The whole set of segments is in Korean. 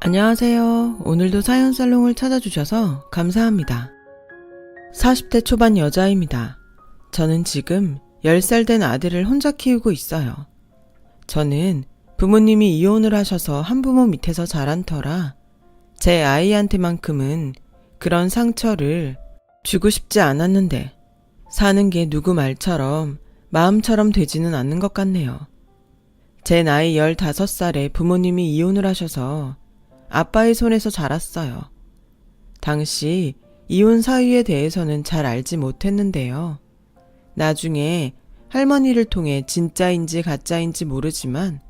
안녕하세요. 오늘도 사연살롱을 찾아주셔서 감사합니다. 40대 초반 여자입니다. 저는 지금 10살 된 아들을 혼자 키우고 있어요. 저는 부모님이 이혼을 하셔서 한부모 밑에서 자란 터라 제 아이한테만큼은 그런 상처를 주고 싶지 않았는데 사는 게 누구 말처럼 마음처럼 되지는 않는 것 같네요. 제 나이 15살에 부모님이 이혼을 하셔서 아빠의 손에서 자랐어요. 당시 이혼 사유에 대해서는 잘 알지 못했는데요. 나중에 할머니를 통해 진짜인지 가짜인지 모르지만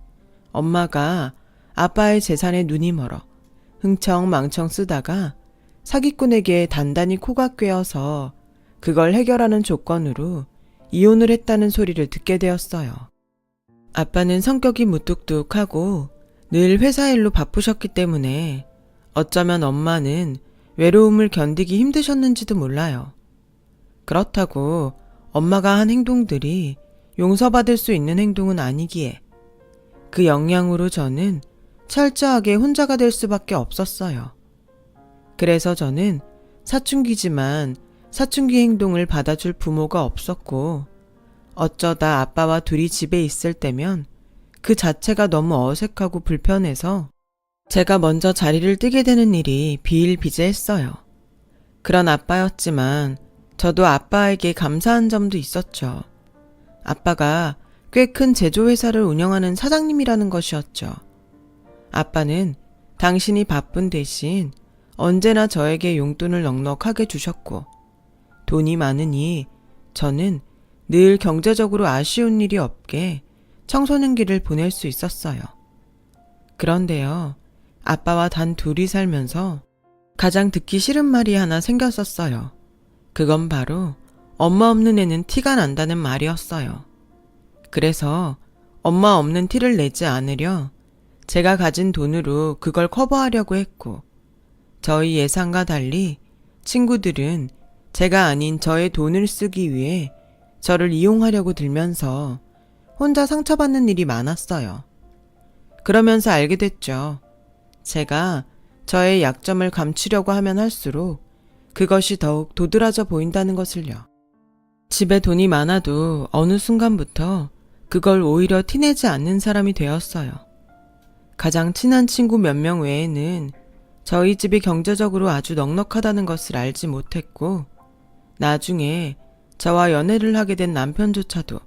엄마가 아빠의 재산에 눈이 멀어 흥청망청 쓰다가 사기꾼에게 단단히 코가 꿰어서 그걸 해결하는 조건으로 이혼을 했다는 소리를 듣게 되었어요. 아빠는 성격이 무뚝뚝하고 늘 회사 일로 바쁘셨기 때문에 어쩌면 엄마는 외로움을 견디기 힘드셨는지도 몰라요. 그렇다고 엄마가 한 행동들이 용서받을 수 있는 행동은 아니기에 그 영향으로 저는 철저하게 혼자가 될 수밖에 없었어요. 그래서 저는 사춘기지만 사춘기 행동을 받아줄 부모가 없었고 어쩌다 아빠와 둘이 집에 있을 때면 그 자체가 너무 어색하고 불편해서 제가 먼저 자리를 뜨게 되는 일이 비일비재했어요. 그런 아빠였지만 저도 아빠에게 감사한 점도 있었죠. 아빠가 꽤 큰 제조회사를 운영하는 사장님이라는 것이었죠. 아빠는 당신이 바쁜 대신 언제나 저에게 용돈을 넉넉하게 주셨고 돈이 많으니 저는 늘 경제적으로 아쉬운 일이 없게 청소년기를 보낼 수 있었어요. 그런데요, 아빠와 단 둘이 살면서 가장 듣기 싫은 말이 하나 생겼었어요. 그건 바로 엄마 없는 애는 티가 난다는 말이었어요. 그래서 엄마 없는 티를 내지 않으려 제가 가진 돈으로 그걸 커버하려고 했고 저희 예상과 달리 친구들은 제가 아닌 저의 돈을 쓰기 위해 저를 이용하려고 들면서 혼자 상처받는 일이 많았어요. 그러면서 알게 됐죠. 제가 저의 약점을 감추려고 하면 할수록 그것이 더욱 도드라져 보인다는 것을요. 집에 돈이 많아도 어느 순간부터 그걸 오히려 티내지 않는 사람이 되었어요. 가장 친한 친구 몇 명 외에는 저희 집이 경제적으로 아주 넉넉하다는 것을 알지 못했고 나중에 저와 연애를 하게 된 남편조차도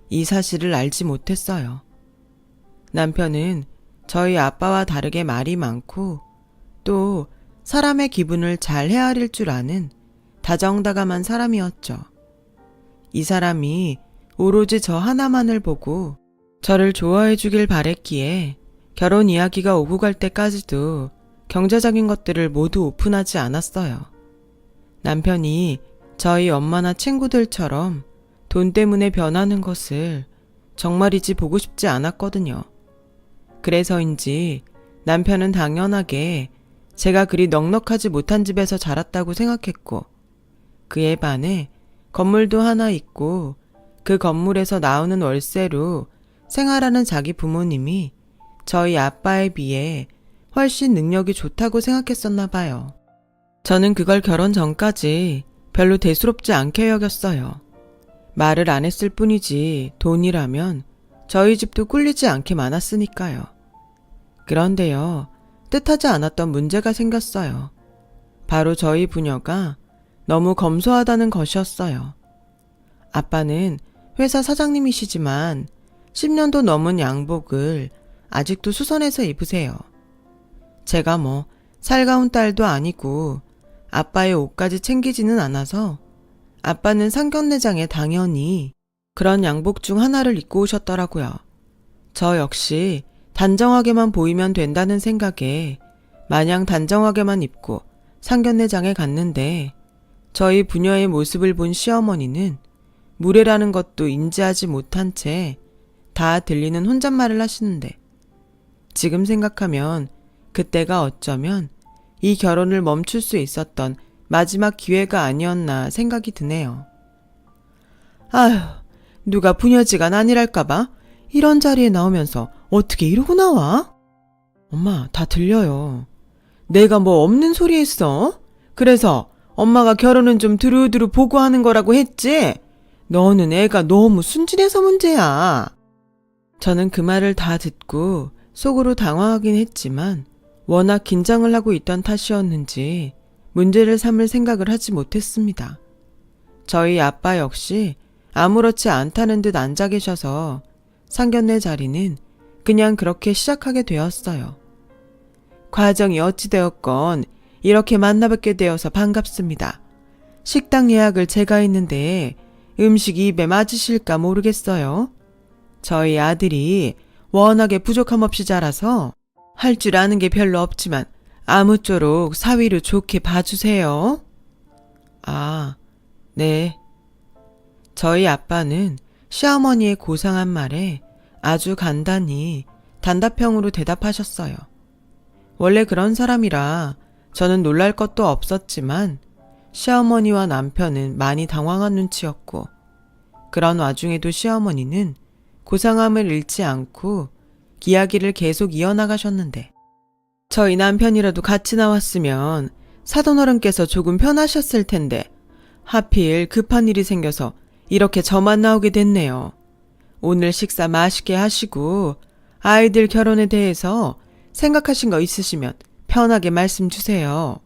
이 사실을 알지 못했어요. 남편은 저희 아빠와 다르게 말이 많고 또 사람의 기분을 잘 헤아릴 줄 아는 다정다감한 사람이었죠. 이 사람이 오로지 저 하나만을 보고 저를 좋아해 주길 바랬기에 결혼 이야기가 오고 갈 때까지도 경제적인 것들을 모두 오픈하지 않았어요. 남편이 저희 엄마나 친구들처럼 돈 때문에 변하는 것을 정말이지 보고 싶지 않았거든요. 그래서인지 남편은 당연하게 제가 그리 넉넉하지 못한 집에서 자랐다고 생각했고 그에 반해 건물도 하나 있고 그 건물에서 나오는 월세로 생활하는 자기 부모님이 저희 아빠에 비해 훨씬 능력이 좋다고 생각했었나 봐요. 저는 그걸 결혼 전까지 별로 대수롭지 않게 여겼어요. 말을 안 했을 뿐이지 돈이라면 저희 집도 꿀리지 않게 많았으니까요. 그런데요, 뜻하지 않았던 문제가 생겼어요. 바로 저희 부녀가 너무 검소하다는 것이었어요. 아빠는 회사 사장님이시지만 10년도 넘은 양복을 아직도 수선해서 입으세요. 제가 뭐 살가운 딸도 아니고 아빠의 옷까지 챙기지는 않아서 아빠는 상견례장에 당연히 그런 양복 중 하나를 입고 오셨더라고요. 저 역시 단정하게만 보이면 된다는 생각에 마냥 단정하게만 입고 상견례장에 갔는데 저희 부녀의 모습을 본 시어머니는 무례라는 것도 인지하지 못한 채 다 들리는 혼잣말을 하시는데 지금 생각하면 그때가 어쩌면 이 결혼을 멈출 수 있었던 마지막 기회가 아니었나 생각이 드네요. 아휴, 누가 부녀지간 아니랄까봐 이런 자리에 나오면서 어떻게 이러고 나와? 엄마, 다 들려요. 내가 뭐 없는 소리 했어? 그래서 엄마가 결혼은 좀 두루두루 보고 하는 거라고 했지? 너는 애가 너무 순진해서 문제야. 저는 그 말을 다 듣고 속으로 당황하긴 했지만 워낙 긴장을 하고 있던 탓이었는지 문제를 삼을 생각을 하지 못했습니다. 저희 아빠 역시 아무렇지 않다는 듯 앉아 계셔서 상견례 자리는 그냥 그렇게 시작하게 되었어요. 과정이 어찌되었건 이렇게 만나뵙게 되어서 반갑습니다. 식당 예약을 제가 했는데 음식 입에 맞으실까 모르겠어요. 저희 아들이 워낙에 부족함 없이 자라서 할 줄 아는 게 별로 없지만 아무쪼록 사위로 좋게 봐주세요. 아, 네. 저희 아빠는 시어머니의 고상한 말에 아주 간단히 단답형으로 대답하셨어요. 원래 그런 사람이라 저는 놀랄 것도 없었지만 시어머니와 남편은 많이 당황한 눈치였고 그런 와중에도 시어머니는 고상함을 잃지 않고 이야기를 계속 이어나가셨는데 저희 남편이라도 같이 나왔으면 사돈어른께서 조금 편하셨을 텐데 하필 급한 일이 생겨서 이렇게 저만 나오게 됐네요. 오늘 식사 맛있게 하시고 아이들 결혼에 대해서 생각하신 거 있으시면 편하게 말씀 주세요.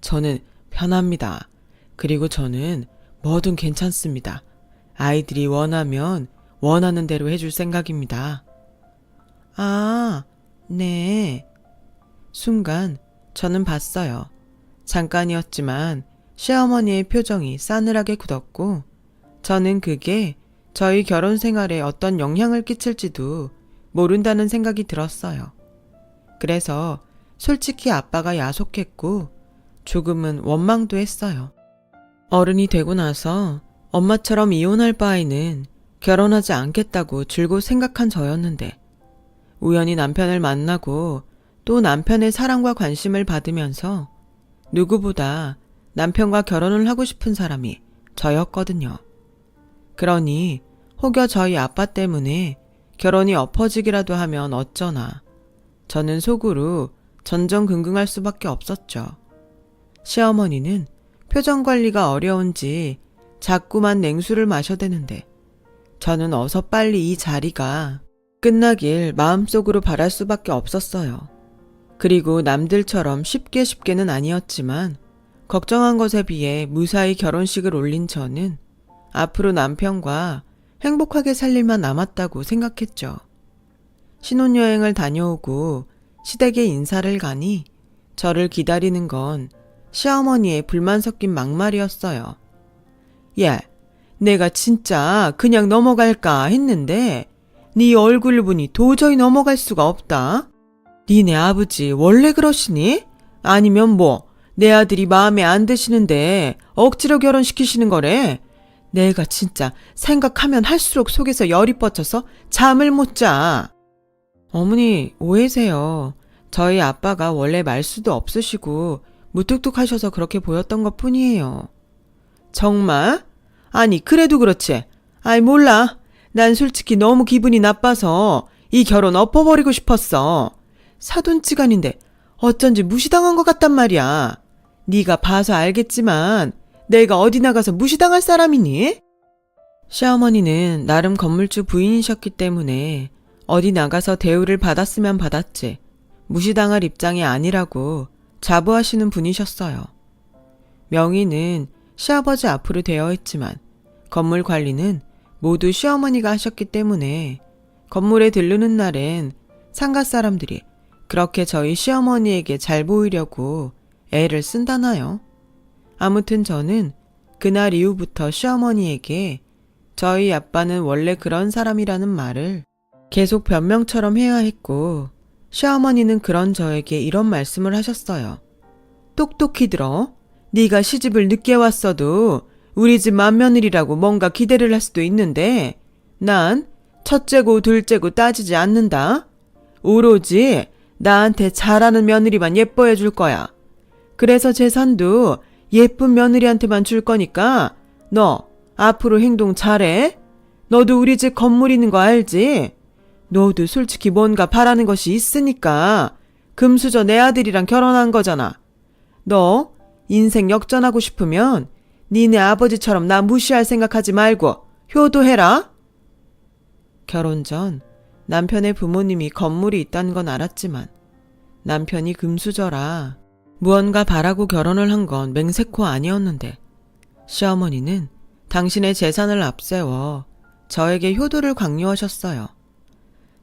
저는 편합니다. 그리고 저는 뭐든 괜찮습니다. 아이들이 원하면 원하는 대로 해줄 생각입니다. 아, 네. 순간 저는 봤어요. 잠깐이었지만 시어머니의 표정이 싸늘하게 굳었고 저는 그게 저희 결혼 생활에 어떤 영향을 끼칠지도 모른다는 생각이 들었어요. 그래서 솔직히 아빠가 야속했고 조금은 원망도 했어요. 어른이 되고 나서 엄마처럼 이혼할 바에는 결혼하지 않겠다고 줄곧 생각한 저였는데 우연히 남편을 만나고 또 남편의 사랑과 관심을 받으면서 누구보다 남편과 결혼을 하고 싶은 사람이 저였거든요. 그러니 혹여 저희 아빠 때문에 결혼이 엎어지기라도 하면 어쩌나 저는 속으로 전전긍긍할 수밖에 없었죠. 시어머니는 표정 관리가 어려운지 자꾸만 냉수를 마셔대는데 저는 어서 빨리 이 자리가 끝나길 마음속으로 바랄 수밖에 없었어요. 그리고 남들처럼 쉽게는 아니었지만 걱정한 것에 비해 무사히 결혼식을 올린 저는 앞으로 남편과 행복하게 살 일만 남았다고 생각했죠. 신혼여행을 다녀오고 시댁에 인사를 가니 저를 기다리는 건 시어머니의 불만 섞인 막말이었어요. 야, 내가 진짜 그냥 넘어갈까 했는데 네 얼굴을 보니 도저히 넘어갈 수가 없다. 니네 아버지 원래 그러시니? 아니면 뭐 내 아들이 마음에 안 드시는데 억지로 결혼시키시는 거래? 내가 진짜 생각하면 할수록 속에서 열이 뻗쳐서 잠을 못 자. 어머니 오해세요. 저희 아빠가 원래 말수도 없으시고 무뚝뚝하셔서 그렇게 보였던 것 뿐이에요. 정말? 아니 그래도 그렇지. 아이 몰라. 난 솔직히 너무 기분이 나빠서 이 결혼 엎어버리고 싶었어. 사돈지간인데 어쩐지 무시당한 것 같단 말이야. 네가 봐서 알겠지만 내가 어디 나가서 무시당할 사람이니? 시어머니는 나름 건물주 부인이셨기 때문에 어디 나가서 대우를 받았으면 받았지 무시당할 입장이 아니라고 자부하시는 분이셨어요. 명의는 시아버지 앞으로 되어 있지만 건물 관리는 모두 시어머니가 하셨기 때문에 건물에 들르는 날엔 상가 사람들이 그렇게 저희 시어머니에게 잘 보이려고 애를 쓴다나요? 아무튼 저는 그날 이후부터 시어머니에게 저희 아빠는 원래 그런 사람이라는 말을 계속 변명처럼 해야 했고 시어머니는 그런 저에게 이런 말씀을 하셨어요. 똑똑히 들어. 네가 시집을 늦게 왔어도 우리 집 맏며느리라고 뭔가 기대를 할 수도 있는데 난 첫째고 둘째고 따지지 않는다. 오로지 나한테 잘하는 며느리만 예뻐해 줄 거야. 그래서 재산도 예쁜 며느리한테만 줄 거니까 너 앞으로 행동 잘해. 너도 우리 집 건물 있는 거 알지? 너도 솔직히 뭔가 바라는 것이 있으니까 금수저 내 아들이랑 결혼한 거잖아. 너 인생 역전하고 싶으면 니네 아버지처럼 나 무시할 생각하지 말고 효도해라. 결혼 전 남편의 부모님이 건물이 있다는 건 알았지만 남편이 금수저라 무언가 바라고 결혼을 한 건 맹세코 아니었는데 시어머니는 당신의 재산을 앞세워 저에게 효도를 강요하셨어요.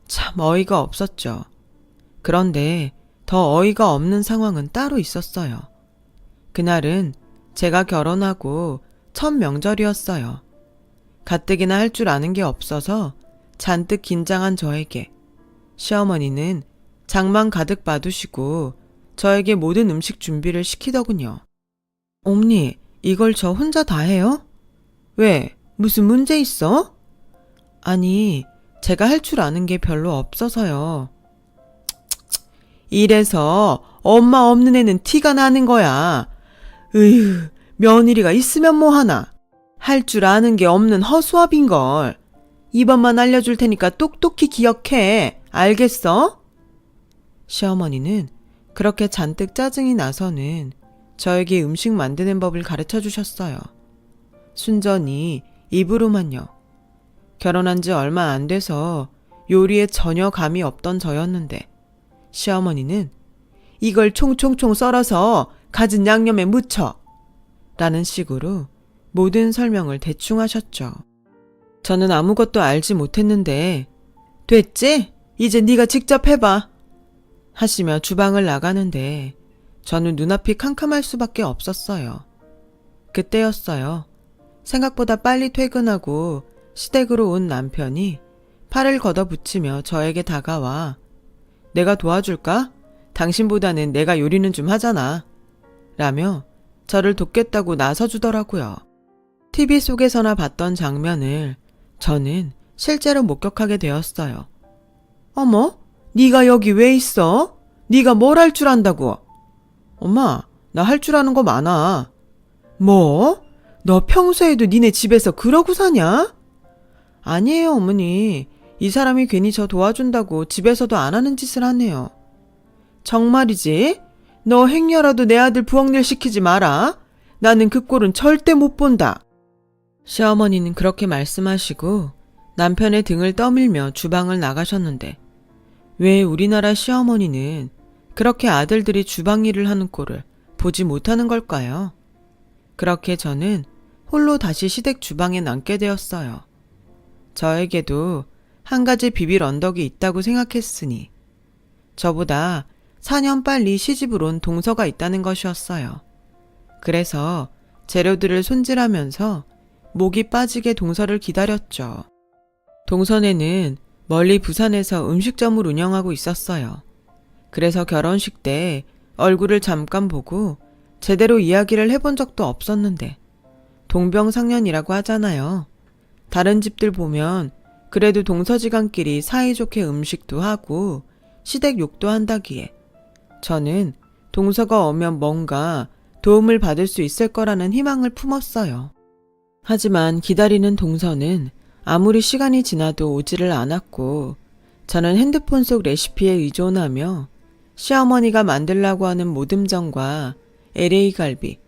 참 어이가 없었죠. 그런데 더 어이가 없는 상황은 따로 있었어요. 그날은 제가 결혼하고 첫 명절이었어요. 가뜩이나 할 줄 아는 게 없어서 잔뜩 긴장한 저에게 시어머니는 장만 가득 받으시고 저에게 모든 음식 준비를 시키더군요. 어머니, 이걸 저 혼자 다 해요? 왜? 무슨 문제 있어? 아니, 제가 할 줄 아는 게 별로 없어서요. 이래서 엄마 없는 애는 티가 나는 거야. 으휴, 며느리가 있으면 뭐하나. 할 줄 아는 게 없는 허수아비인걸. 이번만 알려줄 테니까 똑똑히 기억해. 알겠어? 시어머니는 그렇게 잔뜩 짜증이 나서는 저에게 음식 만드는 법을 가르쳐 주셨어요. 순전히 입으로만요. 결혼한 지 얼마 안 돼서 요리에 전혀 감이 없던 저였는데 시어머니는 이걸 총총총 썰어서 갖은 양념에 묻혀 라는 식으로 모든 설명을 대충 하셨죠. 저는 아무것도 알지 못했는데 됐지? 이제 네가 직접 해봐 하시며 주방을 나가는데 저는 눈앞이 캄캄할 수밖에 없었어요. 그때였어요. 생각보다 빨리 퇴근하고 시댁으로 온 남편이 팔을 걷어붙이며 저에게 다가와 내가 도와줄까? 당신보다는 내가 요리는 좀 하잖아 라며 저를 돕겠다고 나서주더라고요. TV 속에서나 봤던 장면을 저는 실제로 목격하게 되었어요. 어머? 네가 여기 왜 있어? 네가 뭘 할 줄 안다고? 엄마, 나 할 줄 아는 거 많아. 뭐? 너 평소에도 니네 집에서 그러고 사냐? 아니에요, 어머니. 이 사람이 괜히 저 도와준다고 집에서도 안 하는 짓을 하네요. 정말이지? 너 행여라도 내 아들 부엌일 시키지 마라. 나는 그 꼴은 절대 못 본다. 시어머니는 그렇게 말씀하시고 남편의 등을 떠밀며 주방을 나가셨는데 왜 우리나라 시어머니는 그렇게 아들들이 주방 일을 하는 꼴을 보지 못하는 걸까요? 그렇게 저는 홀로 다시 시댁 주방에 남게 되었어요. 저에게도 한 가지 비빌 언덕이 있다고 생각했으니 저보다 4년 빨리 시집을 온 동서가 있다는 것이었어요. 그래서 재료들을 손질하면서 목이 빠지게 동서를 기다렸죠. 동서네는 멀리 부산에서 음식점을 운영하고 있었어요. 그래서 결혼식 때 얼굴을 잠깐 보고 제대로 이야기를 해본 적도 없었는데 동병상련이라고 하잖아요. 다른 집들 보면 그래도 동서지간끼리 사이좋게 음식도 하고 시댁 욕도 한다기에 저는 동서가 오면 뭔가 도움을 받을 수 있을 거라는 희망을 품었어요. 하지만 기다리는 동서는 아무리 시간이 지나도 오지를 않았고 저는 핸드폰 속 레시피에 의존하며 시어머니가 만들라고 하는 모듬전과 LA갈비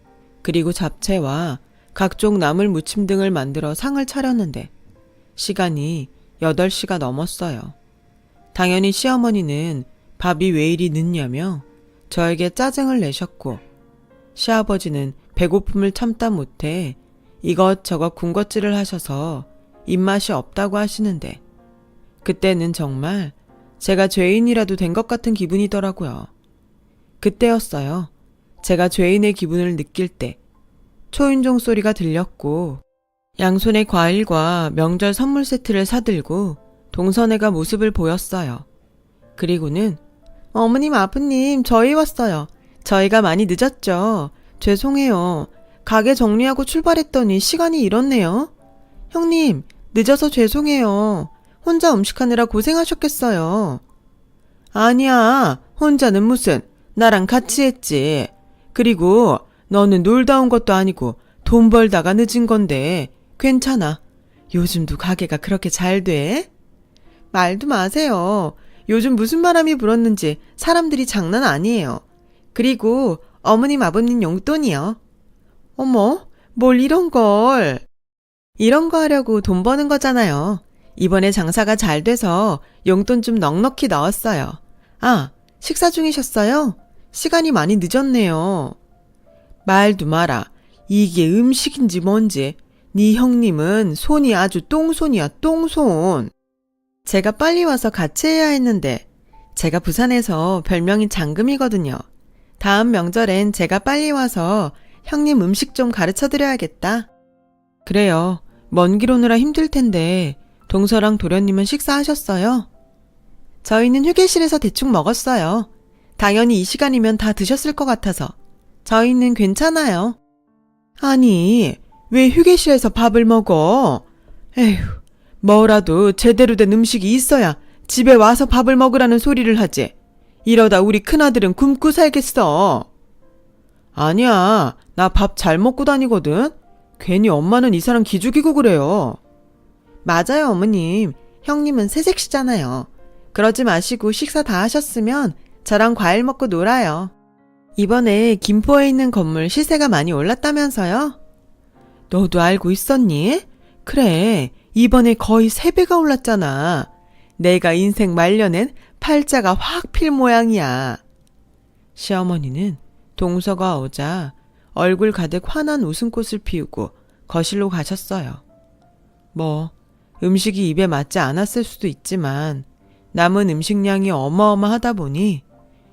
그리고 잡채와 각종 나물 무침 등을 만들어 상을 차렸는데 시간이 8시가 넘었어요. 당연히 시어머니는 밥이 왜 이리 늦냐며 저에게 짜증을 내셨고 시아버지는 배고픔을 참다 못해 이것저것 군것질을 하셔서 입맛이 없다고 하시는데 그때는 정말 제가 죄인이라도 된 것 같은 기분이더라고요. 그때였어요. 제가 죄인의 기분을 느낄 때 초인종 소리가 들렸고 양손에 과일과 명절 선물 세트를 사들고 동서네가 모습을 보였어요. 그리고는 어머님, 아버님, 저희 왔어요. 저희가 많이 늦었죠. 죄송해요. 가게 정리하고 출발했더니 시간이 이렇네요. 형님, 늦어서 죄송해요. 혼자 음식하느라 고생하셨겠어요. 아니야, 혼자는 무슨. 나랑 같이 했지. 그리고 너는 놀다 온 것도 아니고 돈 벌다가 늦은 건데 괜찮아. 요즘도 가게가 그렇게 잘 돼? 말도 마세요. 요즘 무슨 바람이 불었는지 사람들이 장난 아니에요. 그리고 어머님 아버님 용돈이요. 어머, 뭘 이런 걸. 이런 거 하려고 돈 버는 거잖아요. 이번에 장사가 잘 돼서 용돈 좀 넉넉히 넣었어요. 아, 식사 중이셨어요? 시간이 많이 늦었네요. 말도 마라. 이게 음식인지 뭔지. 네 형님은 손이 아주 똥손이야, 똥손. 제가 빨리 와서 같이 해야 했는데 제가 부산에서 별명이 장금이거든요. 다음 명절엔 제가 빨리 와서 형님 음식 좀 가르쳐드려야겠다. 그래요. 먼 길 오느라 힘들 텐데 동서랑 도련님은 식사하셨어요? 저희는 휴게실에서 대충 먹었어요. 당연히 이 시간이면 다 드셨을 것 같아서. 저희는 괜찮아요. 아니, 왜 휴게실에서 밥을 먹어? 에휴, 뭐라도 제대로 된 음식이 있어야 집에 와서 밥을 먹으라는 소리를 하지. 이러다 우리 큰아들은 굶고 살겠어. 아니야, 나 밥 잘 먹고 다니거든. 괜히 엄마는 이 사람 기죽이고 그래요. 맞아요, 어머님. 형님은 새색시잖아요. 그러지 마시고 식사 다 하셨으면 저랑 과일 먹고 놀아요. 이번에 김포에 있는 건물 시세가 많이 올랐다면서요? 너도 알고 있었니? 그래, 이번에 거의 3배가 올랐잖아. 내가 인생 말년엔 팔자가 확 필 모양이야. 시어머니는 동서가 오자 얼굴 가득 환한 웃음꽃을 피우고 거실로 가셨어요. 뭐 음식이 입에 맞지 않았을 수도 있지만 남은 음식량이 어마어마하다 보니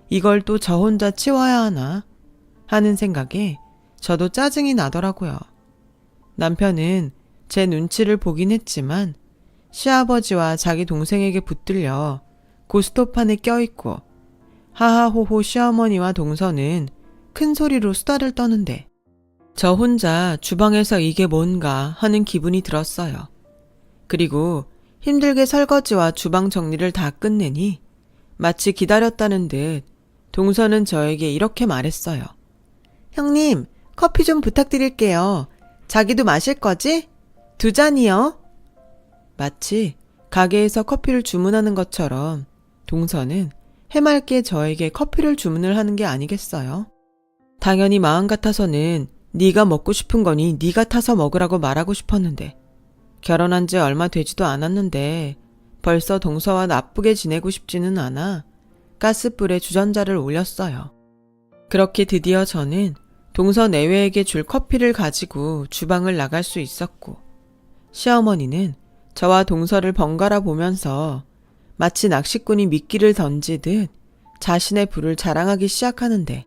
이걸 또 저 혼자 치워야 하나 하는 생각에 저도 짜증이 나더라고요. 남편은 제 눈치를 보긴 했지만 시아버지와 자기 동생에게 붙들려 고스톱판에 껴있고 하하호호 시어머니와 동서는 큰 소리로 수다를 떠는데 저 혼자 주방에서 이게 뭔가 하는 기분이 들었어요. 그리고 힘들게 설거지와 주방 정리를 다 끝내니 마치 기다렸다는 듯 동서는 저에게 이렇게 말했어요. 형님, 커피 좀 부탁드릴게요. 자기도 마실 거지? 2잔이요. 마치 가게에서 커피를 주문하는 것처럼 동서는 해맑게 저에게 커피를 주문을 하는 게 아니겠어요? 당연히 마음 같아서는 네가 먹고 싶은 거니 네가 타서 먹으라고 말하고 싶었는데 결혼한 지 얼마 되지도 않았는데 벌써 동서와 나쁘게 지내고 싶지는 않아 가스불에 주전자를 올렸어요. 그렇게 드디어 저는 동서 내외에게 줄 커피를 가지고 주방을 나갈 수 있었고 시어머니는 저와 동서를 번갈아 보면서 마치 낚시꾼이 미끼를 던지듯 자신의 부를 자랑하기 시작하는데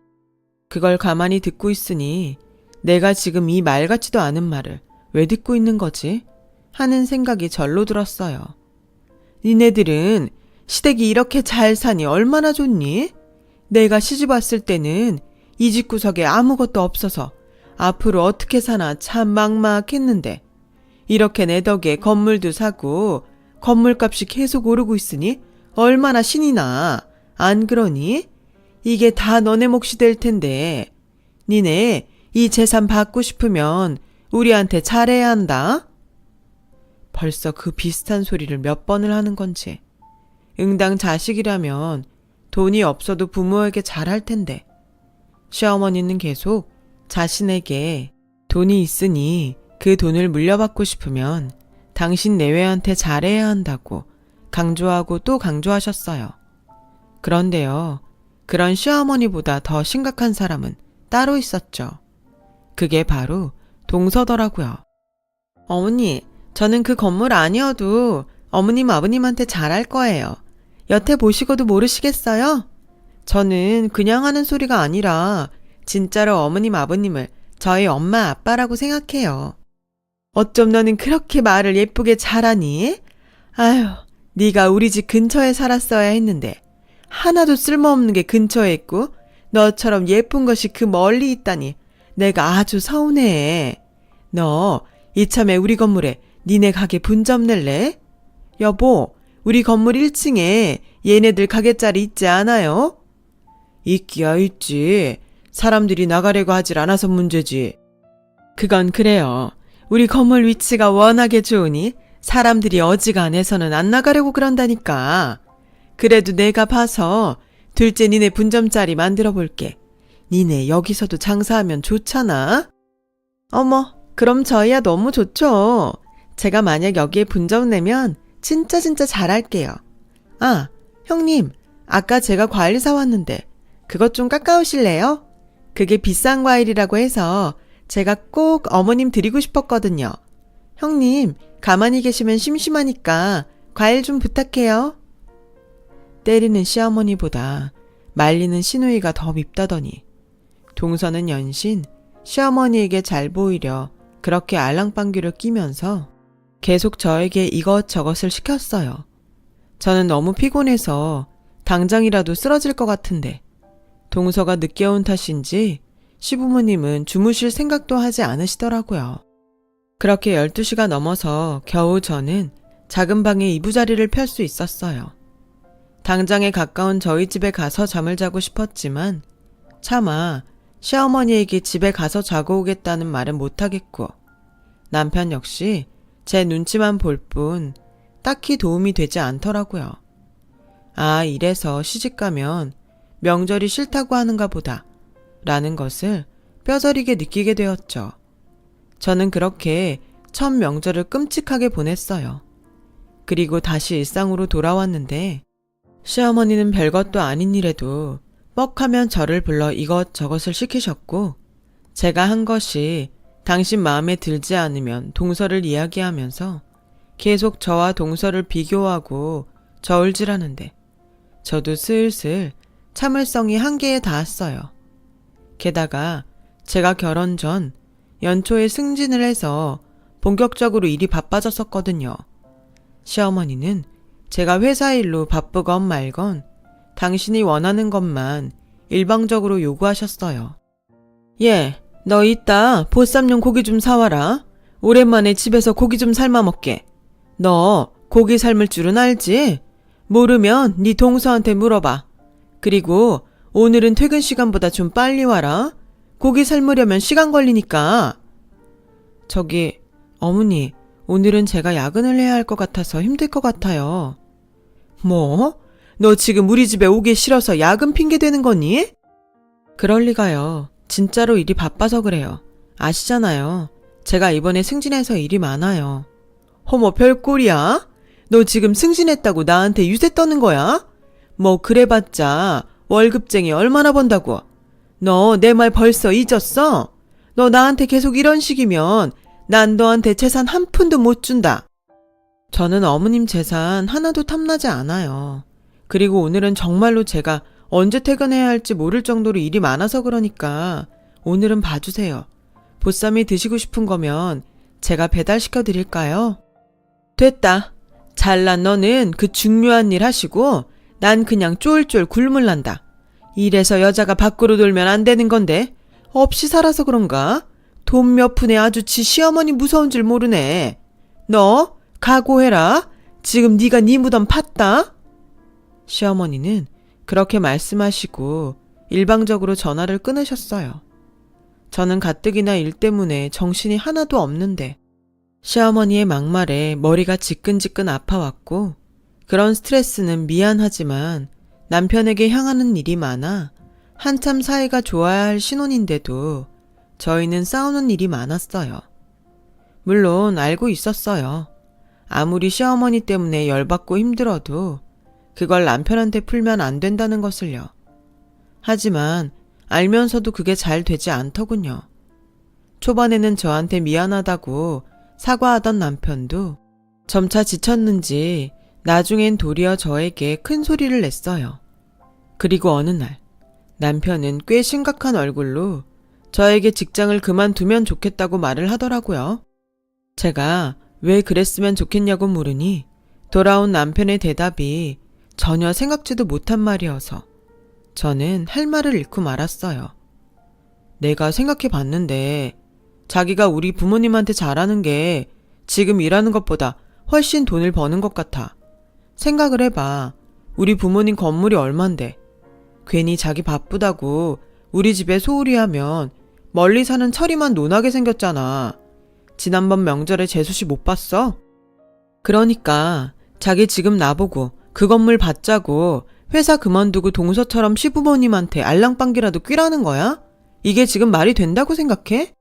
그걸 가만히 듣고 있으니 내가 지금 이 말 같지도 않은 말을 왜 듣고 있는 거지? 하는 생각이 절로 들었어요. 니네들은 시댁이 이렇게 잘 사니 얼마나 좋니? 내가 시집 왔을 때는 이 집구석에 아무것도 없어서 앞으로 어떻게 사나 참 막막했는데 이렇게 내 덕에 건물도 사고 건물값이 계속 오르고 있으니 얼마나 신이 나. 안 그러니? 이게 다 너네 몫이 될 텐데 니네 이 재산 받고 싶으면 우리한테 잘해야 한다. 벌써 그 비슷한 소리를 몇 번을 하는 건지. 응당 자식이라면 돈이 없어도 부모에게 잘할 텐데 시어머니는 계속 자신에게 돈이 있으니 그 돈을 물려받고 싶으면 당신 내외한테 잘해야 한다고 강조하고 또 강조하셨어요. 그런데요, 그런 시어머니보다 더 심각한 사람은 따로 있었죠. 그게 바로 동서더라고요. 어머니, 저는 그 건물 아니어도 어머님 아버님한테 잘할 거예요. 여태 보시고도 모르시겠어요? 저는 그냥 하는 소리가 아니라 진짜로 어머님 아버님을 저희 엄마 아빠라고 생각해요. 어쩜 너는 그렇게 말을 예쁘게 잘하니? 아휴, 네가 우리 집 근처에 살았어야 했는데 하나도 쓸모없는 게 근처에 있고 너처럼 예쁜 것이 그 멀리 있다니 내가 아주 서운해. 너 이참에 우리 건물에 니네 가게 분점 낼래? 여보, 우리 건물 1층에 얘네들 가게짜리 있지 않아요? 있기야 있지. 사람들이 나가려고 하질 않아서 문제지. 그건 그래요. 우리 건물 위치가 워낙에 좋으니 사람들이 어지간해서는 안 나가려고 그런다니까. 그래도 내가 봐서 둘째 니네 분점짜리 만들어 볼게. 니네 여기서도 장사하면 좋잖아. 어머, 그럼 저희야 너무 좋죠. 제가 만약 여기에 분점 내면 진짜 잘할게요. 아, 형님, 아까 제가 과일 사왔는데 그것 좀 깎아오실래요? 그게 비싼 과일이라고 해서 제가 꼭 어머님 드리고 싶었거든요. 형님, 가만히 계시면 심심하니까 과일 좀 부탁해요. 때리는 시어머니보다 말리는 시누이가 더 밉다더니 동서는 연신 시어머니에게 잘 보이려 그렇게 알랑방귀를 끼면서 계속 저에게 이것저것을 시켰어요. 저는 너무 피곤해서 당장이라도 쓰러질 것 같은데 동서가 늦게 온 탓인지 시부모님은 주무실 생각도 하지 않으시더라고요. 그렇게 12시가 넘어서 겨우 저는 작은 방에 이부자리를 펼 수 있었어요. 당장에 가까운 저희 집에 가서 잠을 자고 싶었지만 차마 시어머니에게 집에 가서 자고 오겠다는 말은 못하겠고 남편 역시 제 눈치만 볼 뿐 딱히 도움이 되지 않더라고요. 아, 이래서 시집가면 명절이 싫다고 하는가 보다 라는 것을 뼈저리게 느끼게 되었죠. 저는 그렇게 첫 명절을 끔찍하게 보냈어요. 그리고 다시 일상으로 돌아왔는데 시어머니는 별것도 아닌 일에도 뻑하면 저를 불러 이것저것을 시키셨고 제가 한 것이 당신 마음에 들지 않으면 동서를 이야기하면서 계속 저와 동서를 비교하고 저울질하는데 저도 슬슬 참을성이 한계에 닿았어요. 게다가 제가 결혼 전 연초에 승진을 해서 본격적으로 일이 바빠졌었거든요. 시어머니는 제가 회사 일로 바쁘건 말건 당신이 원하는 것만 일방적으로 요구하셨어요. 예, 너 이따 보쌈용 고기 좀 사와라. 오랜만에 집에서 고기 좀 삶아 먹게. 너 고기 삶을 줄은 알지? 모르면 네 동서한테 물어봐. 그리고 오늘은 퇴근 시간보다 좀 빨리 와라. 고기 삶으려면 시간 걸리니까. 저기, 어머니, 오늘은 제가 야근을 해야 할 것 같아서 힘들 것 같아요. 뭐? 너 지금 우리 집에 오기 싫어서 야근 핑계 대는 거니? 그럴 리가요. 진짜로 일이 바빠서 그래요. 아시잖아요. 제가 이번에 승진해서 일이 많아요. 어머, 별꼴이야? 너 지금 승진했다고 나한테 유세 떠는 거야? 뭐 그래봤자 월급쟁이 얼마나 번다고. 너 내 말 벌써 잊었어? 너 나한테 계속 이런 식이면 난 너한테 재산 한 푼도 못 준다. 저는 어머님 재산 하나도 탐나지 않아요. 그리고 오늘은 정말로 제가 언제 퇴근해야 할지 모를 정도로 일이 많아서 그러니까 오늘은 봐주세요. 보쌈이 드시고 싶은 거면 제가 배달시켜 드릴까요? 됐다. 잘난 너는 그 중요한 일 하시고 난 그냥 쫄쫄 굶을란다. 이래서 여자가 밖으로 돌면 안 되는 건데 없이 살아서 그런가? 돈 몇 푼에 아주 지 시어머니 무서운 줄 모르네. 너 각오해라. 지금 네가 네 무덤 팠다. 시어머니는 그렇게 말씀하시고 일방적으로 전화를 끊으셨어요. 저는 가뜩이나 일 때문에 정신이 하나도 없는데 시어머니의 막말에 머리가 지끈지끈 아파왔고 그런 스트레스는 미안하지만 남편에게 향하는 일이 많아 한참 사이가 좋아야 할 신혼인데도 저희는 싸우는 일이 많았어요. 물론 알고 있었어요. 아무리 시어머니 때문에 열받고 힘들어도 그걸 남편한테 풀면 안 된다는 것을요. 하지만 알면서도 그게 잘 되지 않더군요. 초반에는 저한테 미안하다고 사과하던 남편도 점차 지쳤는지 나중엔 도리어 저에게 큰 소리를 냈어요. 그리고 어느 날 남편은 꽤 심각한 얼굴로 저에게 직장을 그만두면 좋겠다고 말을 하더라고요. 제가 왜 그랬으면 좋겠냐고 물으니 돌아온 남편의 대답이 전혀 생각지도 못한 말이어서 저는 할 말을 잃고 말았어요. 내가 생각해 봤는데 자기가 우리 부모님한테 잘하는 게 지금 일하는 것보다 훨씬 돈을 버는 것 같아. 생각을 해봐. 우리 부모님 건물이 얼만데. 괜히 자기 바쁘다고 우리 집에 소홀히 하면 멀리 사는 철이만 논하게 생겼잖아. 지난번 명절에 재수 씨 못 봤어? 그러니까 자기 지금 나보고 그 건물 받자고 회사 그만두고 동서처럼 시부모님한테 알랑방귀라도 뀌라는 거야? 이게 지금 말이 된다고 생각해?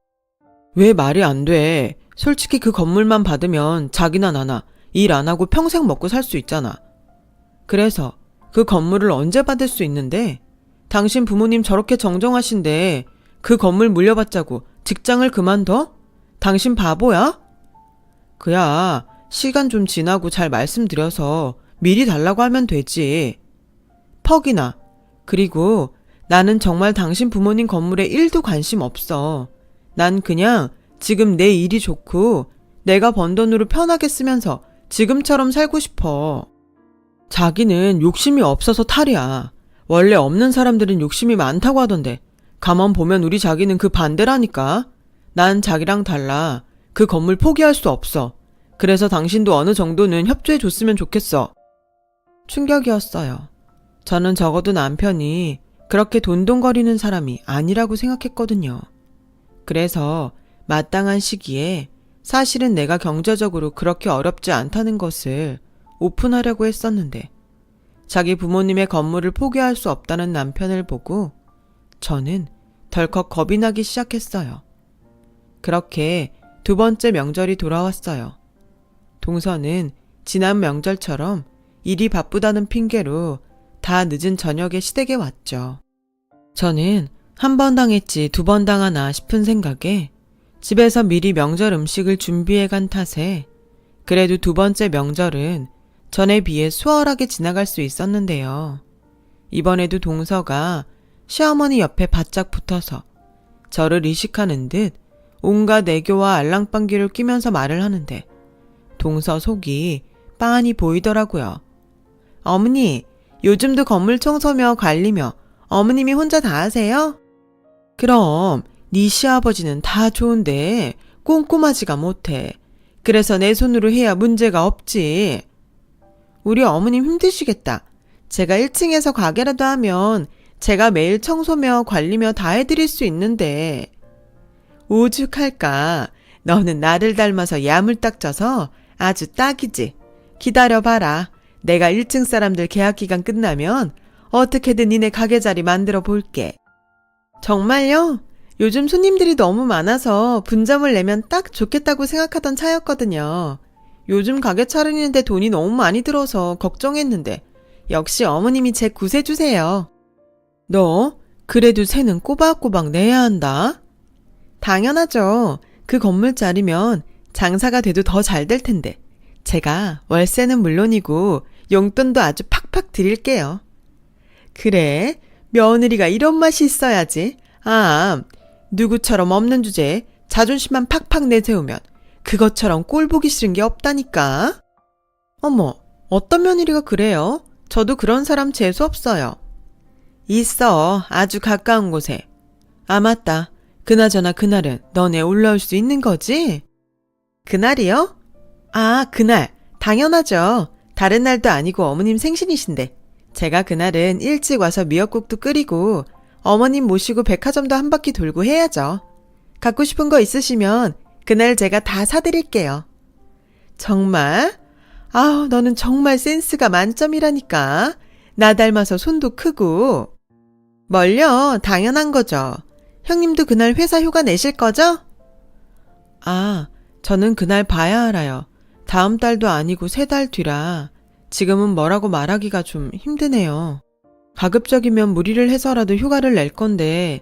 왜 말이 안 돼? 솔직히 그 건물만 받으면 자기나 나나 일 안 하고 평생 먹고 살 수 있잖아. 그래서 그 건물을 언제 받을 수 있는데? 당신 부모님 저렇게 정정하신데 그 건물 물려받자고 직장을 그만둬? 당신 바보야? 그야 시간 좀 지나고 잘 말씀드려서 미리 달라고 하면 되지. 퍽이나. 그리고 나는 정말 당신 부모님 건물에 1도 관심 없어. 난 그냥 지금 내 일이 좋고 내가 번 돈으로 편하게 쓰면서 지금처럼 살고 싶어. 자기는 욕심이 없어서 탈이야. 원래 없는 사람들은 욕심이 많다고 하던데 가만 보면 우리 자기는 그 반대라니까. 난 자기랑 달라. 그 건물 포기할 수 없어. 그래서 당신도 어느 정도는 협조해 줬으면 좋겠어. 충격이었어요. 저는 적어도 남편이 그렇게 돈돈거리는 사람이 아니라고 생각했거든요. 그래서 마땅한 시기에 사실은 내가 경제적으로 그렇게 어렵지 않다는 것을 오픈하려고 했었는데 자기 부모님의 건물을 포기할 수 없다는 남편을 보고 저는 덜컥 겁이 나기 시작했어요. 그렇게 두 번째 명절이 돌아왔어요. 동서는 지난 명절처럼 일이 바쁘다는 핑계로 다 늦은 저녁에 시댁에 왔죠. 저는 한 번 당했지 두 번 당하나 싶은 생각에 집에서 미리 명절 음식을 준비해 간 탓에 그래도 두 번째 명절은 전에 비해 수월하게 지나갈 수 있었는데요. 이번에도 동서가 시어머니 옆에 바짝 붙어서 저를 의식하는 듯 온갖 애교와 알랑방귀를 뀌면서 말을 하는데 동서 속이 빤히 보이더라고요. 어머니, 요즘도 건물 청소며 관리며 어머님이 혼자 다 하세요? 그럼 네 시아버지는 다 좋은데 꼼꼼하지가 못해. 그래서 내 손으로 해야 문제가 없지. 우리 어머님 힘드시겠다. 제가 1층에서 가게라도 하면 제가 매일 청소며 관리며 다 해드릴 수 있는데. 오죽할까. 너는 나를 닮아서 야물딱져서 아주 딱이지. 기다려봐라. 내가 1층 사람들 계약기간 끝나면 어떻게든 니네 가게 자리 만들어 볼게. 정말요? 요즘 손님들이 너무 많아서 분점을 내면 딱 좋겠다고 생각하던 차였거든요. 요즘 가게 차리는데 돈이 너무 많이 들어서 걱정했는데 역시 어머님이 제 구세주세요. 너 그래도 세는 꼬박꼬박 내야 한다. 당연하죠. 그 건물 짜리면 장사가 돼도 더 잘 될 텐데 제가 월세는 물론이고 용돈도 아주 팍팍 드릴게요. 그래, 며느리가 이런 맛이 있어야지. 아, 누구처럼 없는 주제에 자존심만 팍팍 내세우면 그것처럼 꼴 보기 싫은 게 없다니까. 어머, 어떤 며느리가 그래요? 저도 그런 사람 재수 없어요. 있어, 아주 가까운 곳에. 아, 맞다. 그나저나 그날은 너네 올라올 수 있는 거지? 그날이요? 아, 그날. 당연하죠. 다른 날도 아니고 어머님 생신이신데. 제가 그날은 일찍 와서 미역국도 끓이고 어머님 모시고 백화점도 한 바퀴 돌고 해야죠. 갖고 싶은 거 있으시면 그날 제가 다 사드릴게요. 정말? 아우, 너는 정말 센스가 만점이라니까. 나 닮아서 손도 크고. 뭘요? 당연한 거죠. 형님도 그날 회사 휴가 내실 거죠? 아, 저는 그날 봐야 알아요. 다음 달도 아니고 3달 뒤라 지금은 뭐라고 말하기가 좀 힘드네요. 가급적이면 무리를 해서라도 휴가를 낼 건데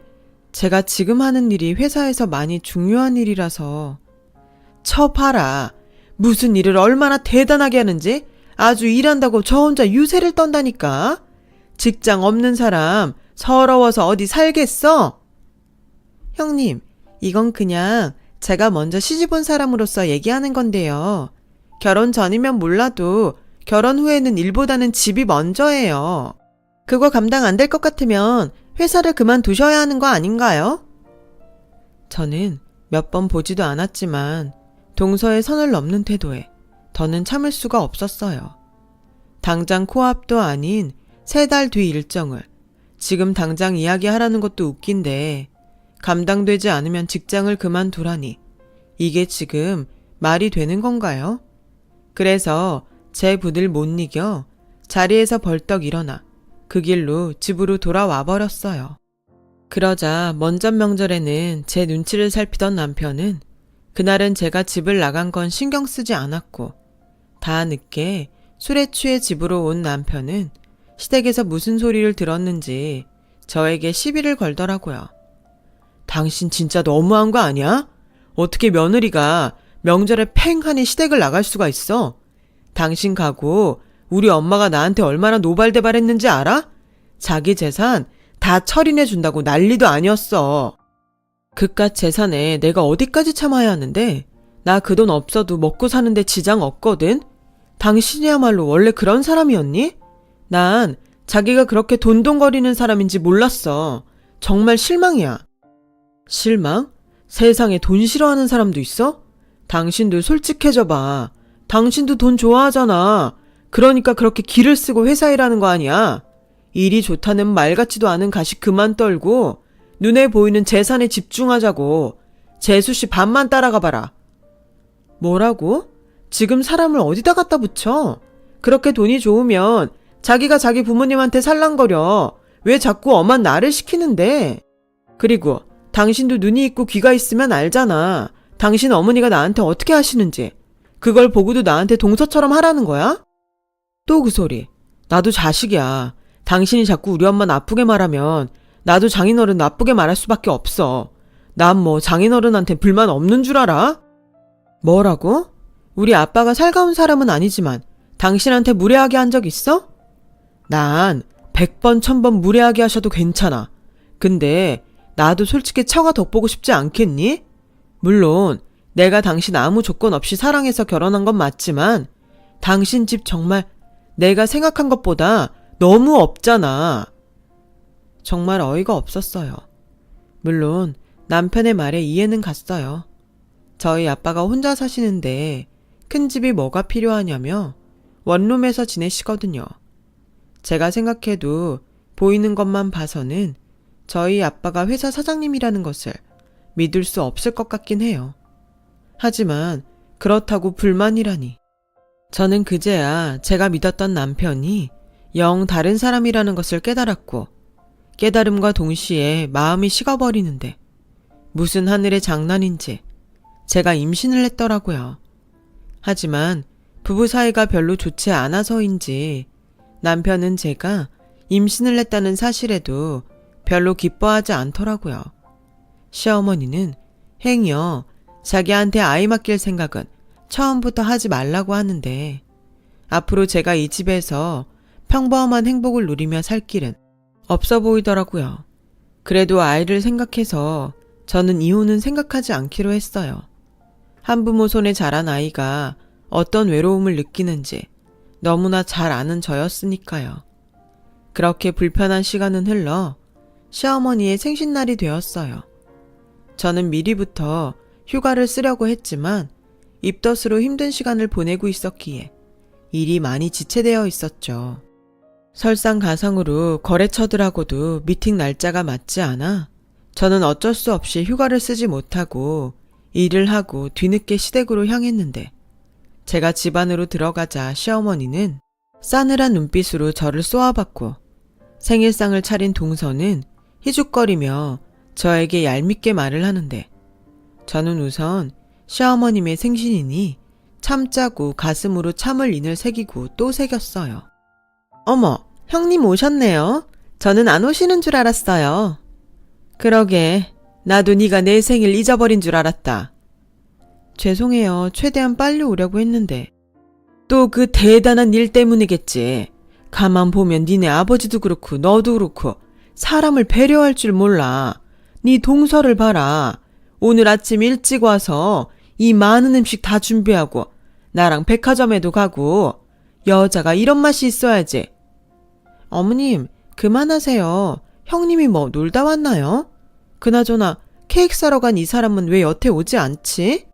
제가 지금 하는 일이 회사에서 많이 중요한 일이라서. 쳐봐라. 무슨 일을 얼마나 대단하게 하는지. 아주 일한다고 저 혼자 유세를 떤다니까. 직장 없는 사람 서러워서 어디 살겠어? 형님, 이건 그냥 제가 먼저 시집온 사람으로서 얘기하는 건데요. 결혼 전이면 몰라도 결혼 후에는 일보다는 집이 먼저예요. 그거 감당 안 될 것 같으면 회사를 그만두셔야 하는 거 아닌가요? 저는 몇 번 보지도 않았지만 동서의 선을 넘는 태도에 더는 참을 수가 없었어요. 당장 코앞도 아닌 3달 뒤 일정을 지금 당장 이야기하라는 것도 웃긴데 감당되지 않으면 직장을 그만두라니 이게 지금 말이 되는 건가요? 그래서 제 분을 못 이겨 자리에서 벌떡 일어나 그 길로 집으로 돌아와 버렸어요. 그러자 먼전 명절에는 제 눈치를 살피던 남편은 그날은 제가 집을 나간 건 신경 쓰지 않았고 다 늦게 술에 취해 집으로 온 남편은 시댁에서 무슨 소리를 들었는지 저에게 시비를 걸더라고요. 당신 진짜 너무한 거 아니야? 어떻게 며느리가 명절에 팽하니 시댁을 나갈 수가 있어? 당신 가고 우리 엄마가 나한테 얼마나 노발대발했는지 알아? 자기 재산 다 처리해 준다고 난리도 아니었어. 그깟 재산에 내가 어디까지 참아야 하는데 나 그 돈 없어도 먹고 사는데 지장 없거든? 당신이야말로 원래 그런 사람이었니? 난 자기가 그렇게 돈돈거리는 사람인지 몰랐어. 정말 실망이야. 실망? 세상에 돈 싫어하는 사람도 있어? 당신도 솔직해져 봐. 당신도 돈 좋아하잖아. 그러니까 그렇게 기를 쓰고 회사 일하는 거 아니야. 일이 좋다는 말 같지도 않은 가식 그만 떨고 눈에 보이는 재산에 집중하자고. 재수씨 반만 따라가 봐라. 뭐라고? 지금 사람을 어디다 갖다 붙여? 그렇게 돈이 좋으면 자기가 자기 부모님한테 살랑거려. 왜 자꾸 엄한 나를 시키는데? 그리고 당신도 눈이 있고 귀가 있으면 알잖아. 당신 어머니가 나한테 어떻게 하시는지. 그걸 보고도 나한테 동서처럼 하라는 거야? 또 그 소리. 나도 자식이야. 당신이 자꾸 우리 엄마 나쁘게 말하면 나도 장인어른 나쁘게 말할 수밖에 없어. 난 뭐 장인어른한테 불만 없는 줄 알아? 뭐라고? 우리 아빠가 살가운 사람은 아니지만 당신한테 무례하게 한 적 있어? 난 100번 1000번 무례하게 하셔도 괜찮아. 근데 나도 솔직히 처가 덕보고 싶지 않겠니? 물론 내가 당신 아무 조건 없이 사랑해서 결혼한 건 맞지만 당신 집 정말 내가 생각한 것보다 너무 없잖아. 정말 어이가 없었어요. 물론 남편의 말에 이해는 갔어요. 저희 아빠가 혼자 사시는데 큰 집이 뭐가 필요하냐며 원룸에서 지내시거든요. 제가 생각해도 보이는 것만 봐서는 저희 아빠가 회사 사장님이라는 것을 믿을 수 없을 것 같긴 해요. 하지만 그렇다고 불만이라니. 저는 그제야 제가 믿었던 남편이 영 다른 사람이라는 것을 깨달았고 깨달음과 동시에 마음이 식어버리는데 무슨 하늘의 장난인지 제가 임신을 했더라고요. 하지만 부부 사이가 별로 좋지 않아서인지 남편은 제가 임신을 했다는 사실에도 별로 기뻐하지 않더라고요. 시어머니는 행여 자기한테 아이 맡길 생각은 처음부터 하지 말라고 하는데 앞으로 제가 이 집에서 평범한 행복을 누리며 살 길은 없어 보이더라고요. 그래도 아이를 생각해서 저는 이혼은 생각하지 않기로 했어요. 한부모 손에 자란 아이가 어떤 외로움을 느끼는지 너무나 잘 아는 저였으니까요. 그렇게 불편한 시간은 흘러 시어머니의 생신날이 되었어요. 저는 미리부터 휴가를 쓰려고 했지만 입덧으로 힘든 시간을 보내고 있었기에 일이 많이 지체되어 있었죠. 설상가상으로 거래처들하고도 미팅 날짜가 맞지 않아 저는 어쩔 수 없이 휴가를 쓰지 못하고 일을 하고 뒤늦게 시댁으로 향했는데 제가 집 안으로 들어가자 시어머니는 싸늘한 눈빛으로 저를 쏘아봤고 생일상을 차린 동서는 희죽거리며 저에게 얄밉게 말을 하는데 저는 우선 시어머님의 생신이니 참자고 가슴으로 참을 인을 새기고 또 새겼어요. 어머, 형님 오셨네요. 저는 안 오시는 줄 알았어요. 그러게, 나도 네가 내 생일 잊어버린 줄 알았다. 죄송해요. 최대한 빨리 오려고 했는데. 또 그 대단한 일 때문이겠지. 가만 보면 니네 아버지도 그렇고 너도 그렇고 사람을 배려할 줄 몰라. 네 동서를 봐라. 오늘 아침 일찍 와서 이 많은 음식 다 준비하고 나랑 백화점에도 가고 여자가 이런 맛이 있어야지. 어머님, 그만하세요. 형님이 뭐 놀다 왔나요? 그나저나 케이크 사러 간 이 사람은 왜 여태 오지 않지?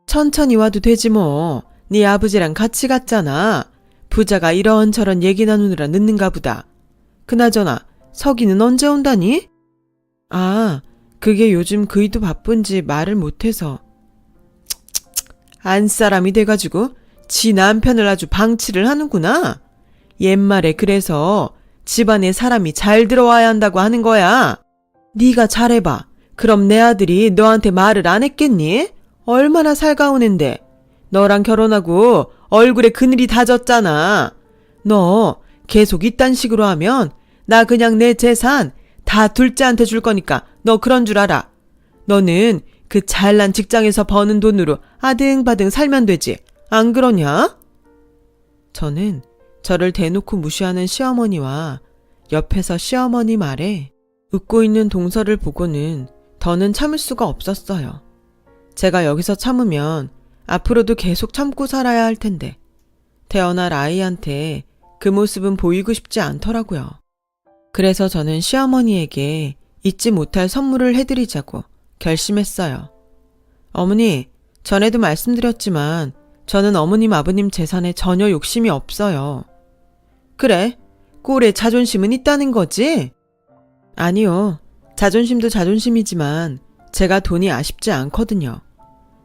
천천히 와도 되지 뭐. 네 아버지랑 같이 갔잖아. 부자가 이런저런 얘기 나누느라 늦는가 보다. 그나저나 석이는 언제 온다니? 아, 그게 요즘 그이도 바쁜지 말을 못해서. 안사람이 돼가지고 지 남편을 아주 방치를 하는구나. 옛말에 그래서 집안에 사람이 잘 들어와야 한다고 하는 거야. 네가 잘해봐. 그럼 내 아들이 너한테 말을 안 했겠니? 얼마나 살가운 앤데. 너랑 결혼하고 얼굴에 그늘이 다 졌잖아. 너 계속 이딴 식으로 하면 나 그냥 내 재산 다 둘째한테 줄 거니까 너 그런 줄 알아. 너는 그 잘난 직장에서 버는 돈으로 아등바등 살면 되지. 안 그러냐? 저는 저를 대놓고 무시하는 시어머니와 옆에서 시어머니 말에 웃고 있는 동서를 보고는 더는 참을 수가 없었어요. 제가 여기서 참으면 앞으로도 계속 참고 살아야 할 텐데 태어날 아이한테 그 모습은 보이고 싶지 않더라고요. 그래서 저는 시어머니에게 잊지 못할 선물을 해드리자고 결심했어요. 어머니, 전에도 말씀드렸지만 저는 어머님 아버님 재산에 전혀 욕심이 없어요. 그래, 꼴에 자존심은 있다는 거지? 아니요, 자존심도 자존심이지만 제가 돈이 아쉽지 않거든요.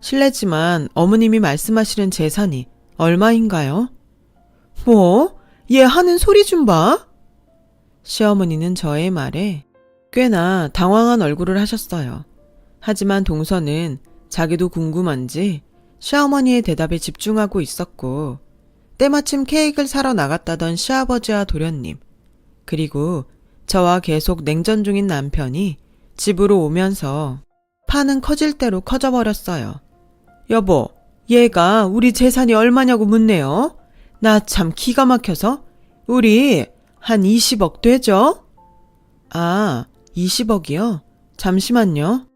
실례지만 어머님이 말씀하시는 재산이 얼마인가요? 뭐? 얘 하는 소리 좀 봐. 시어머니는 저의 말에 꽤나 당황한 얼굴을 하셨어요. 하지만 동서는 자기도 궁금한지 시어머니의 대답에 집중하고 있었고 때마침 케이크를 사러 나갔다던 시아버지와 도련님 그리고 저와 계속 냉전 중인 남편이 집으로 오면서 판은 커질 대로 커져버렸어요. 여보, 얘가 우리 재산이 얼마냐고 묻네요. 나 참 기가 막혀서 우리 한 20억 되죠? 아, 20억이요? 잠시만요.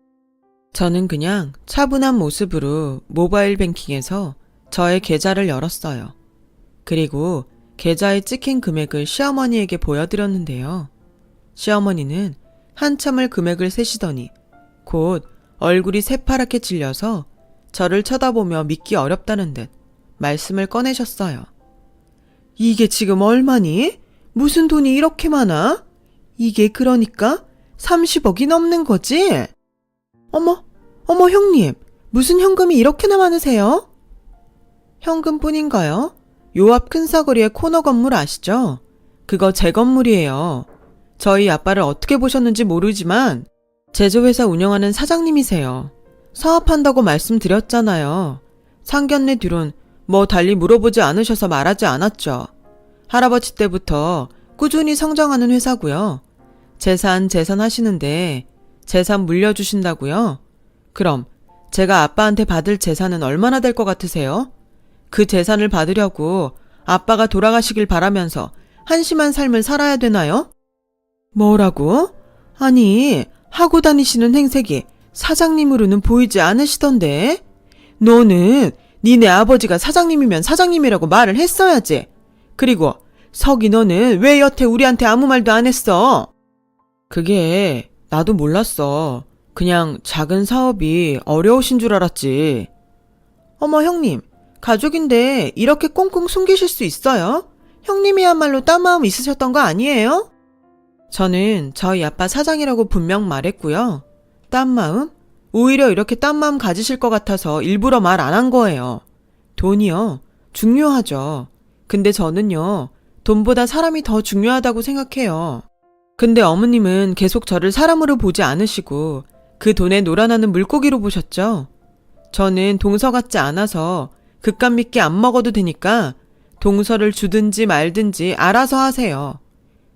저는 그냥 차분한 모습으로 모바일 뱅킹에서 저의 계좌를 열었어요. 그리고 계좌에 찍힌 금액을 시어머니에게 보여드렸는데요. 시어머니는 한참을 금액을 세시더니 곧 얼굴이 새파랗게 질려서 저를 쳐다보며 믿기 어렵다는 듯 말씀을 꺼내셨어요. 이게 지금 얼마니? 무슨 돈이 이렇게 많아? 이게 그러니까 30억이 넘는 거지? 어머 형님, 무슨 현금이 이렇게나 많으세요? 현금뿐인가요? 요 앞 큰 사거리의 코너 건물 아시죠? 그거 제 건물이에요. 저희 아빠를 어떻게 보셨는지 모르지만 제조회사 운영하는 사장님이세요. 사업한다고 말씀드렸잖아요. 상견례 뒤론 뭐 달리 물어보지 않으셔서 말하지 않았죠. 할아버지 때부터 꾸준히 성장하는 회사고요. 재산 하시는데 재산 물려주신다고요? 그럼 제가 아빠한테 받을 재산은 얼마나 될 것 같으세요? 그 재산을 받으려고 아빠가 돌아가시길 바라면서 한심한 삶을 살아야 되나요? 뭐라고? 아니, 하고 다니시는 행색이 사장님으로는 보이지 않으시던데? 너는 니네 아버지가 사장님이면 사장님이라고 말을 했어야지. 그리고 석이 너는 왜 여태 우리한테 아무 말도 안 했어? 그게 나도 몰랐어. 그냥 작은 사업이 어려우신 줄 알았지. 어머 형님, 가족인데 이렇게 꽁꽁 숨기실 수 있어요? 형님이야말로 딴 마음 있으셨던 거 아니에요? 저는 저희 아빠 사장이라고 분명 말했고요. 딴 마음? 오히려 이렇게 딴 마음 가지실 것 같아서 일부러 말 안 한 거예요. 돈이요, 중요하죠. 근데 저는요, 돈보다 사람이 더 중요하다고 생각해요. 근데 어머님은 계속 저를 사람으로 보지 않으시고 그 돈에 놀아나는 물고기로 보셨죠? 저는 동서 같지 않아서 그깟 믿게 안 먹어도 되니까 동서를 주든지 말든지 알아서 하세요.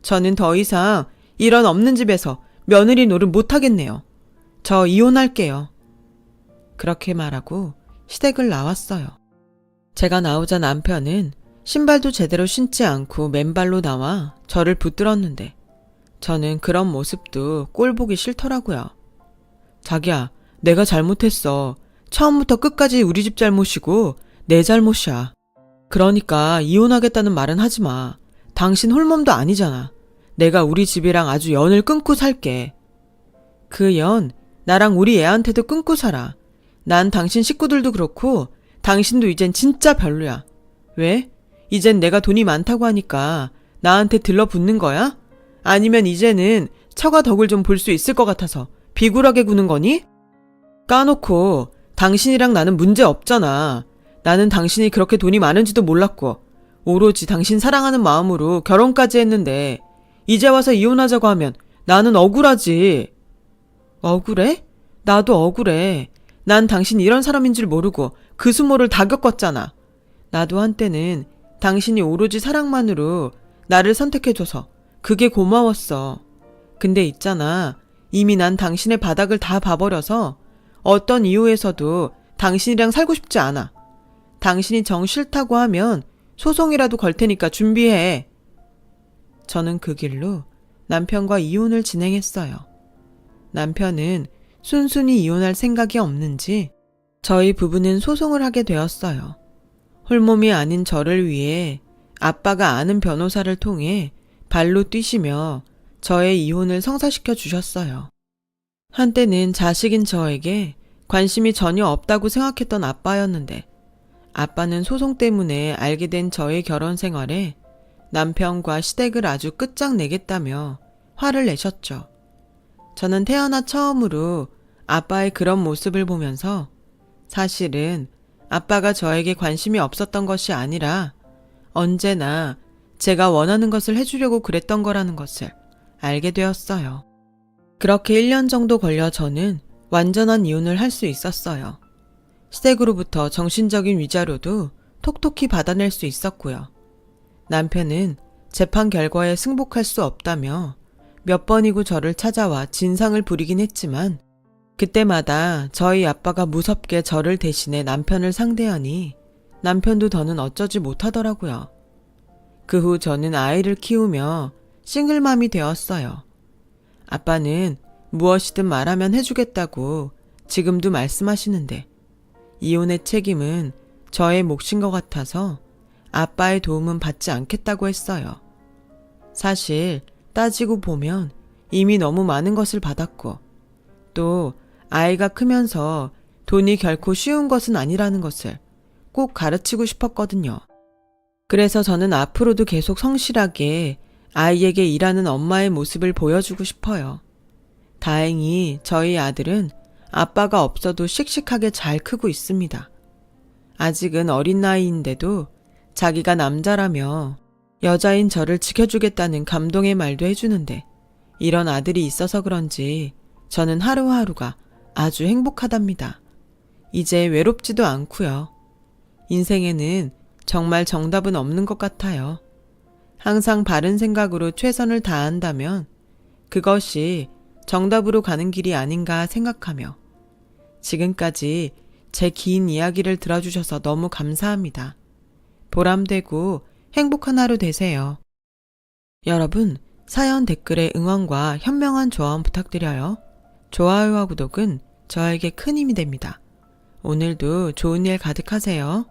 저는 더 이상 이런 없는 집에서 며느리 노릇 못하겠네요. 저 이혼할게요. 그렇게 말하고 시댁을 나왔어요. 제가 나오자 남편은 신발도 제대로 신지 않고 맨발로 나와 저를 붙들었는데 저는 그런 모습도 꼴 보기 싫더라고요. 자기야, 내가 잘못했어. 처음부터 끝까지 우리 집 잘못이고 내 잘못이야. 그러니까 이혼하겠다는 말은 하지 마. 당신 홀몸도 아니잖아. 내가 우리 집이랑 아주 연을 끊고 살게. 그 연 나랑 우리 애한테도 끊고 살아. 난 당신 식구들도 그렇고 당신도 이젠 진짜 별로야. 왜? 이젠 내가 돈이 많다고 하니까 나한테 들러붙는 거야? 아니면 이제는 처가 덕을 좀 볼 수 있을 것 같아서 비굴하게 구는 거니? 까놓고 당신이랑 나는 문제 없잖아. 나는 당신이 그렇게 돈이 많은지도 몰랐고 오로지 당신 사랑하는 마음으로 결혼까지 했는데 이제 와서 이혼하자고 하면 나는 억울하지. 억울해? 나도 억울해. 난 당신 이런 사람인 줄 모르고 그 수모를 다 겪었잖아. 나도 한때는 당신이 오로지 사랑만으로 나를 선택해줘서 그게 고마웠어. 근데 있잖아. 이미 난 당신의 바닥을 다 봐버려서 어떤 이유에서도 당신이랑 살고 싶지 않아. 당신이 정 싫다고 하면 소송이라도 걸 테니까 준비해. 저는 그 길로 남편과 이혼을 진행했어요. 남편은 순순히 이혼할 생각이 없는지 저희 부부는 소송을 하게 되었어요. 홀몸이 아닌 저를 위해 아빠가 아는 변호사를 통해 발로 뛰시며 저의 이혼을 성사시켜 주셨어요. 한때는 자식인 저에게 관심이 전혀 없다고 생각했던 아빠였는데 아빠는 소송 때문에 알게 된 저의 결혼 생활에 남편과 시댁을 아주 끝장내겠다며 화를 내셨죠. 저는 태어나 처음으로 아빠의 그런 모습을 보면서 사실은 아빠가 저에게 관심이 없었던 것이 아니라 언제나 제가 원하는 것을 해주려고 그랬던 거라는 것을 알게 되었어요. 그렇게 1년 정도 걸려 저는 완전한 이혼을 할 수 있었어요. 시댁으로부터 정신적인 위자료도 톡톡히 받아낼 수 있었고요. 남편은 재판 결과에 승복할 수 없다며 몇 번이고 저를 찾아와 진상을 부리긴 했지만 그때마다 저희 아빠가 무섭게 저를 대신해 남편을 상대하니 남편도 더는 어쩌지 못하더라고요. 그 후 저는 아이를 키우며 싱글맘이 되었어요. 아빠는 무엇이든 말하면 해주겠다고 지금도 말씀하시는데 이혼의 책임은 저의 몫인 것 같아서 아빠의 도움은 받지 않겠다고 했어요. 사실 따지고 보면 이미 너무 많은 것을 받았고 또 아이가 크면서 돈이 결코 쉬운 것은 아니라는 것을 꼭 가르치고 싶었거든요. 그래서 저는 앞으로도 계속 성실하게 아이에게 일하는 엄마의 모습을 보여주고 싶어요. 다행히 저희 아들은 아빠가 없어도 씩씩하게 잘 크고 있습니다. 아직은 어린 나이인데도 자기가 남자라며 여자인 저를 지켜주겠다는 감동의 말도 해주는데 이런 아들이 있어서 그런지 저는 하루하루가 아주 행복하답니다. 이제 외롭지도 않고요. 인생에는 정말 정답은 없는 것 같아요. 항상 바른 생각으로 최선을 다한다면 그것이 정답으로 가는 길이 아닌가 생각하며 지금까지 제 긴 이야기를 들어주셔서 너무 감사합니다. 보람되고 행복한 하루 되세요. 여러분, 사연 댓글에 응원과 현명한 조언 부탁드려요. 좋아요와 구독은 저에게 큰 힘이 됩니다. 오늘도 좋은 일 가득하세요.